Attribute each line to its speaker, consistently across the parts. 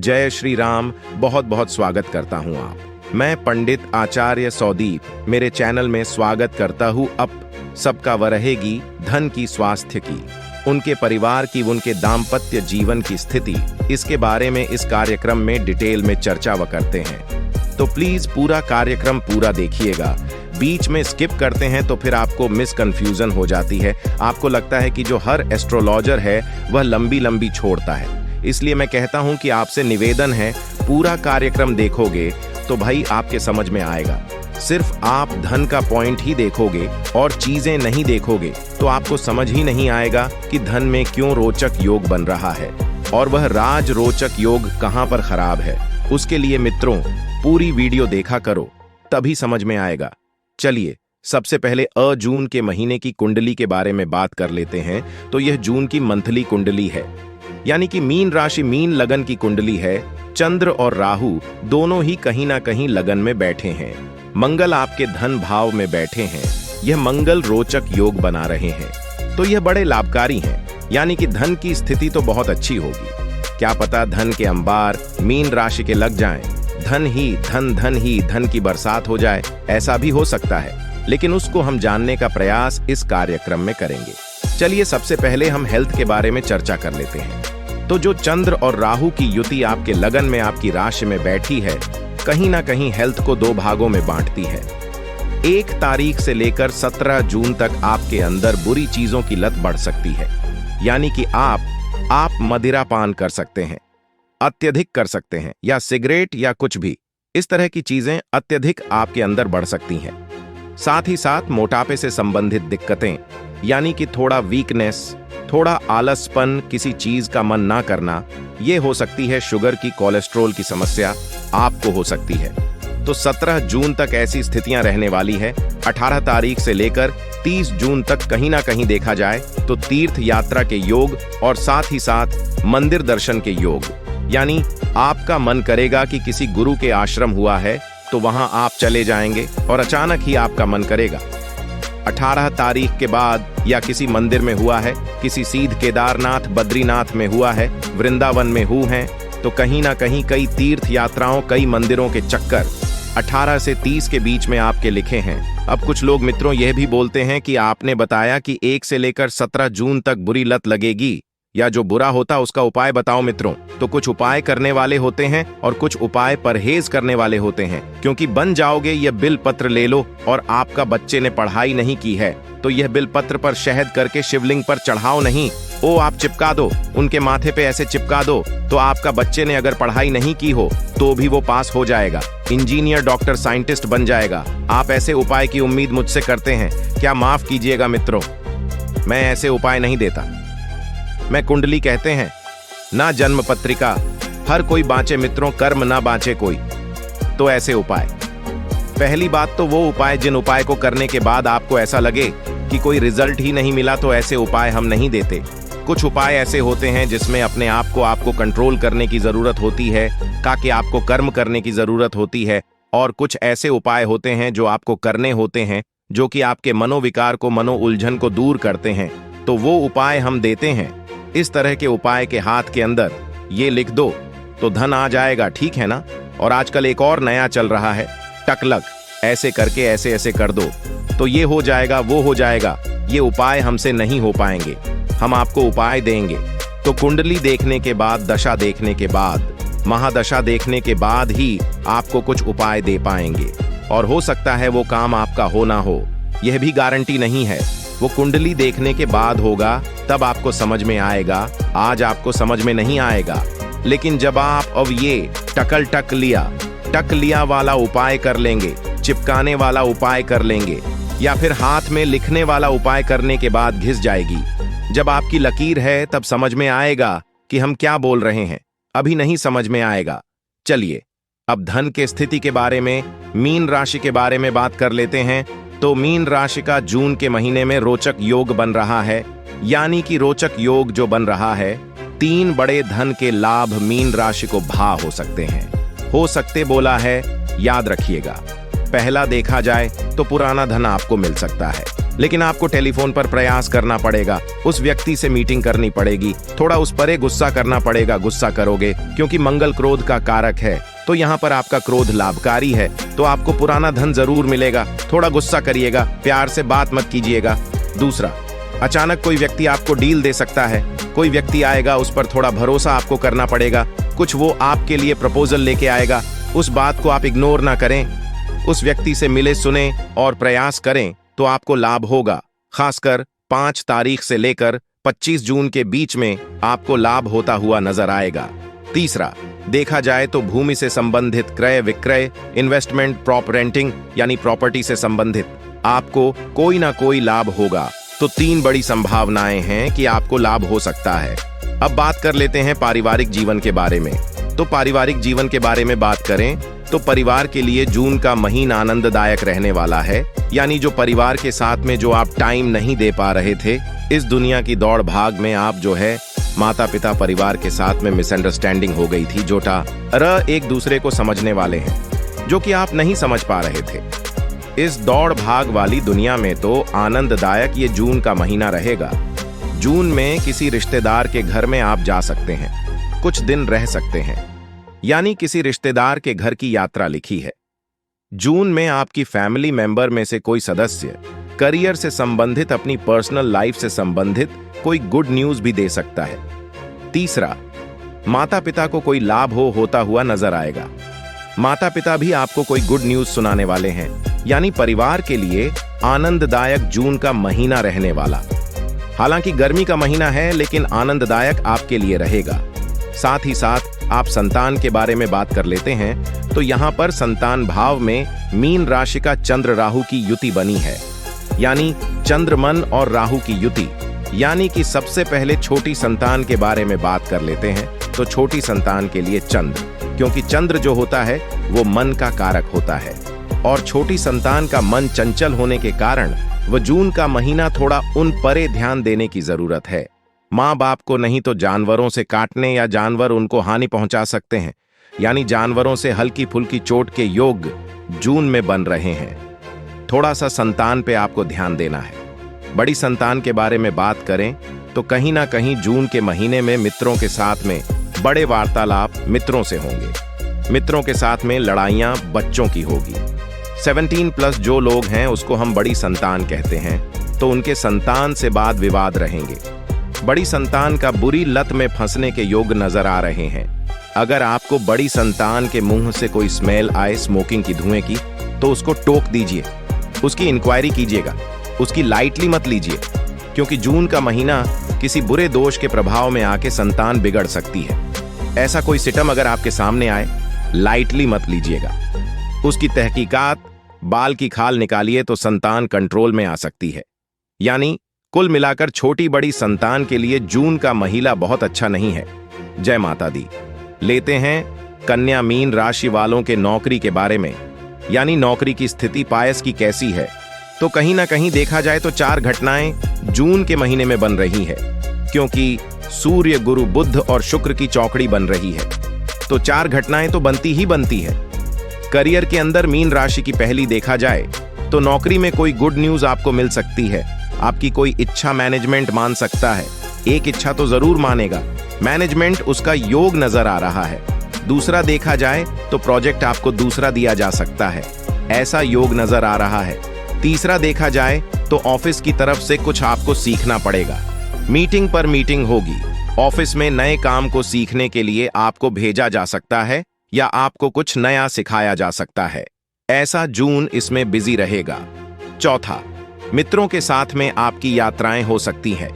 Speaker 1: जय श्री राम। बहुत बहुत स्वागत करता हूं आप। मैं पंडित आचार्य सौदीप मेरे चैनल में स्वागत करता हूं। अब सबका वरहेगी धन की, स्वास्थ्य की, उनके परिवार की, उनके दाम्पत्य जीवन की स्थिति, इसके बारे में इस कार्यक्रम में डिटेल में चर्चा व करते हैं। तो प्लीज पूरा कार्यक्रम पूरा देखिएगा। बीच में स्किप करते हैं तो फिर आपको मिसकंफ्यूजन हो जाती है। आपको लगता है कि जो हर एस्ट्रोलॉजर है वह लंबी लंबी छोड़ता है। इसलिए मैं कहता हूं कि आपसे निवेदन है, पूरा कार्यक्रम देखोगे तो भाई आपके समझ में आएगा। सिर्फ आप धन का पॉइंट ही देखोगे और चीजें नहीं देखोगे तो आपको समझ ही नहीं आएगा कि धन में क्यों रोचक योग बन रहा है और वह राज रोचक योग कहां पर खराब है। उसके लिए मित्रों पूरी वीडियो देखा करो, तभी समझ में आएगा। चलिए सबसे पहले जून के महीने की कुंडली के बारे में बात कर लेते हैं। तो यह जून की मंथली कुंडली है, यानी कि मीन राशि, मीन लगन की कुंडली है। चंद्र और राहु दोनों ही कहीं ना कहीं लगन में बैठे हैं। मंगल आपके धन भाव में बैठे हैं। यह मंगल रोचक योग बना रहे हैं, तो यह बड़े लाभकारी हैं, यानी कि धन की स्थिति तो बहुत अच्छी होगी। क्या पता धन के अंबार मीन राशि के लग जाएं, धन ही धन की बरसात हो जाए, ऐसा भी हो सकता है। लेकिन उसको हम जानने का प्रयास इस कार्यक्रम में करेंगे। चलिए सबसे पहले हम हेल्थ के बारे में चर्चा कर लेते हैं। तो जो चंद्र और राहु की युति आपके लगन में, आपकी राशि में बैठी है, कहीं ना कहीं हेल्थ को दो भागों में बांटती है। 1 तारीख से लेकर 17 जून तक आपके अंदर बुरी चीजों की लत बढ़ सकती है, यानी कि आप मदिरा पान कर सकते हैं, अत्यधिक कर सकते हैं, या सिगरेट या कुछ भी इस तरह की चीजें अत्यधिक आपके अंदर बढ़ सकती हैं। साथ ही साथ मोटापे से संबंधित दिक्कतें, यानी कि थोड़ा वीकनेस, थोड़ा आलसपन, किसी चीज का मन ना करना, ये हो सकती है। शुगर की, कोलेस्ट्रॉल की समस्या आपको हो सकती है। तो 17 जून तक ऐसी स्थितियां रहने वाली है। 18 तारीख से लेकर 30 जून तक कहीं ना कहीं देखा जाए तो तीर्थ यात्रा के योग और साथ ही साथ मंदिर दर्शन के योग, यानी आपका मन करेगा कि किसी गुरु के आश्रम हुआ है तो वहां आप चले जाएंगे और अचानक ही आपका मन करेगा। 18 तारीख के बाद या किसी मंदिर में हुआ है, किसी सीध केदारनाथ, बद्रीनाथ में हुआ है, वृंदावन में हुए हैं, तो कहीं ना कहीं कई तीर्थ यात्राओं, कई मंदिरों के चक्कर 18 से 30 के बीच में आपके लिखे हैं। अब कुछ लोग मित्रों यह भी बोलते हैं कि आपने बताया कि 1 से लेकर 17 जून तक बुरी लत लगेगी, या जो बुरा होता उसका उपाय बताओ मित्रों। तो कुछ उपाय करने वाले होते हैं और कुछ उपाय परहेज करने वाले होते हैं, क्योंकि बन जाओगे। यह बिल पत्र ले लो और आपका बच्चे ने पढ़ाई नहीं की है तो यह बिल पत्र पर शहद करके शिवलिंग पर चढ़ाओ नहीं, आप चिपका दो, उनके माथे पे ऐसे चिपका दो, तो आपका बच्चे ने अगर पढ़ाई नहीं की हो तो भी वो पास हो जाएगा, इंजीनियर, डॉक्टर, साइंटिस्ट बन जाएगा। आप ऐसे उपाय की उम्मीद मुझसे करते हैं क्या? माफ कीजिएगा मित्रों, मैं ऐसे उपाय नहीं देता। मैं कुंडली कहते हैं ना जन्म पत्रिका, हर कोई बाँचे मित्रों, कर्म ना बाँचे कोई। तो ऐसे उपाय, पहली बात तो वो उपाय जिन उपाय को करने के बाद आपको ऐसा लगे कि कोई रिजल्ट ही नहीं मिला, तो ऐसे उपाय हम नहीं देते। कुछ उपाय ऐसे होते हैं जिसमें अपने आप को आपको कंट्रोल करने की जरूरत होती है, ताकि आपको कर्म करने की जरूरत होती है। और कुछ ऐसे उपाय होते हैं जो आपको करने होते हैं, जो कि आपके मनोविकार को, मनो उलझन को दूर करते हैं, तो वो उपाय हम देते हैं। इस तरह के उपाय के हाथ के अंदर ये लिख दो तो धन आ जाएगा, ठीक है ना? और आजकल एक और नया चल रहा है, टकलक, ऐसे करके ऐसे ऐसे कर दो तो ये हो जाएगा, वो हो जाएगा। ये उपाय हमसे नहीं हो पाएंगे, हम आपको उपाय देंगे। तो कुंडली देखने के बाद, दशा देखने के बाद, महादशा देखने के बाद ही आपको कुछ उपाय दे पाएंगे। और हो सकता है वो काम आपका हो ना हो, यह भी गारंटी नहीं है। वो कुंडली देखने के बाद होगा, तब आपको समझ में आएगा। आज आपको समझ में नहीं आएगा, लेकिन जब आप अब ये टक लिया वाला उपाय कर लेंगे, चिपकाने वाला उपाय कर लेंगे, या फिर हाथ में लिखने वाला उपाय करने के बाद घिस जाएगी। जब आपकी लकीर है तब समझ में आएगा कि हम क्या बोल रहे हैं, अभी नहीं समझ में आएगा। चलिए अब धन के स्थिति के बारे में, मीन राशि के बारे में बात कर लेते हैं। तो मीन राशि का जून के महीने में रोचक योग बन रहा है, यानी कि रोचक योग जो बन रहा है, 3 बड़े धन के लाभ मीन राशि को भा हो सकते हैं। हो सकते बोला है, याद रखिएगा। पहला देखा जाए तो पुराना धन आपको मिल सकता है, लेकिन आपको टेलीफोन पर प्रयास करना पड़ेगा, उस व्यक्ति से मीटिंग करनी पड़ेगी, थोड़ा उस पर गुस्सा करना पड़ेगा। गुस्सा करोगे क्योंकि मंगल क्रोध का कारक है, तो यहाँ पर आपका क्रोध लाभकारी है, तो आपको पुराना धन जरूर मिलेगा। थोड़ा गुस्सा करिएगा, प्यार से बात मत कीजिएगा। दूसरा, अचानक कोई व्यक्ति आपको डील दे सकता है, कोई व्यक्ति आएगा, उस पर थोड़ा भरोसा आपको करना पड़ेगा। कुछ वो आपके लिए प्रपोजल लेके आएगा, उस बात को आप इग्नोर ना करें, उस व्यक्ति से मिले सुने और प्रयास करें तो आपको लाभ होगा। खासकर 5 तारीख से लेकर 25 जून के बीच में आपको लाभ होता हुआ नजर आएगा। तीसरा, देखा जाए तो भूमि से संबंधित क्रय विक्रय, इन्वेस्टमेंट, प्रॉप रेंटिंग यानी प्रॉपर्टी से संबंधित आपको कोई ना कोई लाभ होगा। तो 3 बड़ी संभावनाएं हैं कि आपको लाभ हो सकता है। अब बात कर लेते हैं पारिवारिक जीवन के बारे में। तो पारिवारिक जीवन के बारे में बात करें तो परिवार के लिए जून का महीना आनंददायक रहने वाला है। यानी जो परिवार के साथ में जो आप टाइम नहीं दे पा रहे थे, इस दुनिया की दौड़ भाग में आप जो है माता पिता परिवार के साथ में मिसअंडरस्टैंडिंग हो गई थी, एक दूसरे को समझने वाले हैं, जो कि आप नहीं समझ पा रहे थे। इस दौड़ भाग वाली दुनिया में तो आनंददायक ये जून का महीना रहेगा। जून में किसी रिश्तेदार के घर में आप जा सकते हैं, कुछ दिन रह सकते हैं, यानी किसी रिश्तेदार के घर की यात्रा लिखी है। जून में आपकी फैमिली मेंबर में से कोई सदस्य करियर से संबंधित, अपनी पर्सनल लाइफ से संबंधित कोई गुड न्यूज भी दे सकता है। तीसरा, माता पिता को कोई लाभ होता हुआ नजर आएगा। माता पिता भी आपको कोई गुड न्यूज सुनाने वाले हैं, यानी परिवार के लिए आनंददायक जून का महीना रहने वाला। हालांकि गर्मी का महीना है, लेकिन आनंददायक आपके लिए रहेगा। साथ ही साथ आप संतान के बारे में बात कर लेते हैं तो यहाँ पर संतान भाव में मीन राशि का चंद्र राहु की युति बनी है, यानी चंद्रमन और राहु की युति। यानी कि सबसे पहले छोटी संतान के बारे में बात कर लेते हैं। तो छोटी संतान के लिए चंद्र, क्योंकि चंद्र जो होता है वो मन का कारक होता है, और छोटी संतान का मन चंचल होने के कारण वह जून का महीना थोड़ा उन परे ध्यान देने की जरूरत है। माँ बाप को नहीं तो जानवरों से काटने या जानवर उनको हानि पहुंचा सकते हैं, यानी जानवरों से हल्की फुल्की चोट के योग जून में बन रहे हैं। थोड़ा सा संतान पे आपको ध्यान देना है। बड़ी संतान के बारे में बात करें तो कहीं ना कहीं जून के महीने में मित्रों के साथ में बड़े वार्तालाप मित्रों से होंगे। मित्रों के साथ में लड़ाइयां बच्चों की होगी। 17+ जो लोग हैं उसको हम बड़ी संतान कहते हैं, तो उनके संतान से वाद विवाद रहेंगे। बड़ी संतान का बुरी लत में फंसने के योग नजर आ रहे हैं। अगर आपको बड़ी संतान के मुंह से कोई स्मेल आए स्मोकिंग की, धुएं की, तो उसको टोक दीजिए, उसकी इंक्वायरी कीजिएगा, उसकी लाइटली मत लीजिए, क्योंकि जून का महीना किसी बुरे दोष के प्रभाव में आके संतान बिगड़ सकती है। ऐसा कोई सिस्टम अगर आपके सामने आए, लाइटली मत लीजिएगा, उसकी तहकीकात, बाल की खाल निकालिए तो संतान कंट्रोल में आ सकती है। यानी कुल मिलाकर छोटी बड़ी संतान के लिए जून का महीना बहुत अच्छा नहीं है। जय माता दी। लेते हैं कन्या मीन राशि वालों के नौकरी के बारे में, यानी नौकरी की स्थिति पायस की कैसी है। तो कहीं ना कहीं देखा जाए तो 4 घटनाएं जून के महीने में बन रही है, क्योंकि सूर्य, गुरु, बुध और शुक्र की चौकड़ी बन रही है। तो 4 घटनाएं तो बनती ही बनती है। करियर के अंदर मीन राशि की पहली देखा जाए तो नौकरी में कोई गुड न्यूज आपको मिल सकती है। आपकी कोई इच्छा मैनेजमेंट मान सकता है, एक इच्छा तो जरूर मानेगा, मैनेजमेंट उसका योग नजर आ रहा है। दूसरा देखा जाए तो प्रोजेक्ट आपको दूसरा दिया जा सकता है, ऐसा योग नजर आ रहा है। तीसरा देखा जाए तो ऑफिस की तरफ से कुछ आपको सीखना पड़ेगा, मीटिंग पर मीटिंग होगी। ऑफिस में नए काम को सीखने के लिए आपको भेजा जा सकता है या आपको कुछ नया सिखाया जा सकता है। ऐसा जून इसमें बिजी रहेगा। चौथा, मित्रों के साथ में आपकी यात्राएं हो सकती हैं।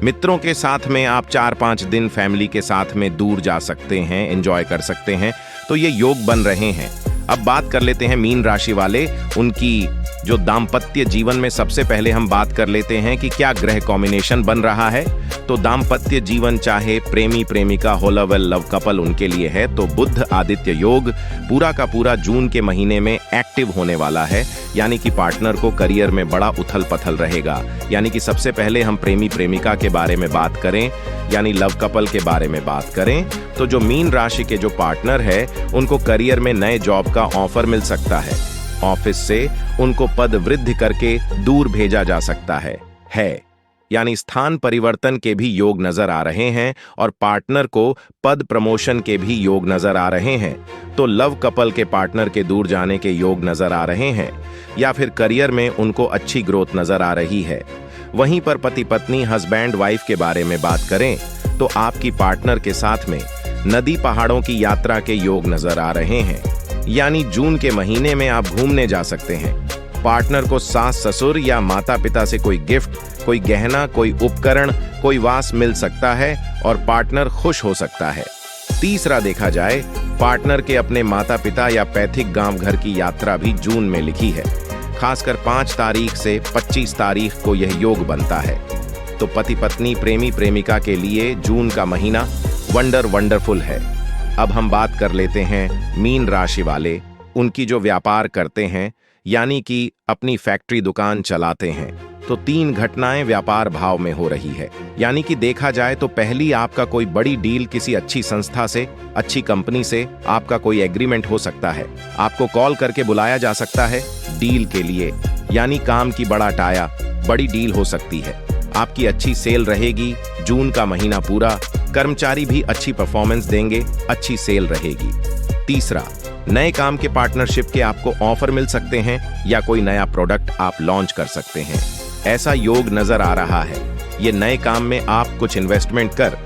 Speaker 1: मित्रों के साथ में आप 4-5 दिन फैमिली के साथ में दूर जा सकते हैं, एंजॉय कर सकते हैं, तो ये योग बन रहे हैं। अब बात कर लेते हैं मीन राशि वाले, उनकी जो दाम्पत्य जीवन में सबसे पहले हम बात कर लेते हैं कि क्या ग्रह कॉम्बिनेशन बन रहा है। तो दाम्पत्य जीवन चाहे प्रेमी प्रेमिका हो, लव कपल उनके लिए है, तो बुध आदित्य योग पूरा का पूरा जून के महीने में एक्टिव होने वाला है। यानी कि पार्टनर को करियर में बड़ा उथल पथल रहेगा। यानी कि सबसे पहले हम प्रेमी प्रेमिका के बारे में बात करें, यानी लव कपल के बारे में बात करें, तो जो मीन राशि के जो पार्टनर है उनको करियर में नए जॉब का ऑफर मिल सकता है। ऑफिस से उनको पद वृद्धि करके दूर भेजा जा सकता है। यानी स्थान परिवर्तन के भी योग नजर आ रहे हैं और पार्टनर को पद प्रमोशन के भी योग नजर आ रहे हैं। तो लव कपल के पार्टनर के दूर जाने के योग नजर आ रहे हैं या फिर करियर में उनको अच्छी ग्रोथ नजर आ रही है। वहीं पर पति पत्नी हस्बैंड वाइफ के बारे में बात करें तो आपकी पार्टनर के साथ में नदी पहाड़ों की यात्रा के योग नजर आ रहे हैं। यानी जून के महीने में आप घूमने जा सकते हैं। पार्टनर को सास ससुर या माता पिता से कोई गिफ्ट, कोई गहना, कोई उपकरण, कोई वास मिल सकता है और पार्टनर खुश हो सकता है। तीसरा देखा जाए, पार्टनर के अपने माता पिता या पैतृक गांव घर की यात्रा भी जून में लिखी है। खासकर 5 तारीख से 25 तारीख को यह योग बनता है। तो पति पत्नी प्रेमी प्रेमिका के लिए जून का महीना वंडरफुल है। अब हम बात कर लेते हैं मीन राशि वाले, उनकी जो व्यापार करते हैं यानी कि अपनी फैक्ट्री दुकान चलाते हैं। तो 3 घटनाएं व्यापार भाव में हो रही है। यानी कि देखा जाए तो पहली, आपका कोई बड़ी डील किसी अच्छी संस्था से, अच्छी कंपनी से आपका कोई एग्रीमेंट हो सकता है। आपको कॉल करके बुलाया जा सकता है डील के लिए, यानी काम की बड़ा टाया, बड़ी डील हो सकती है। आपकी अच्छी सेल रहेगी जून का महीना पूरा। कर्मचारी भी अच्छी परफॉर्मेंस देंगे, अच्छी सेल रहेगी। तीसरा, नए काम के पार्टनरशिप के आपको ऑफर मिल सकते हैं या कोई नया प्रोडक्ट आप लॉन्च कर सकते हैं। ऐसा योग नजर आ रहा है। ये नए काम में आप कुछ इन्वेस्टमेंट कर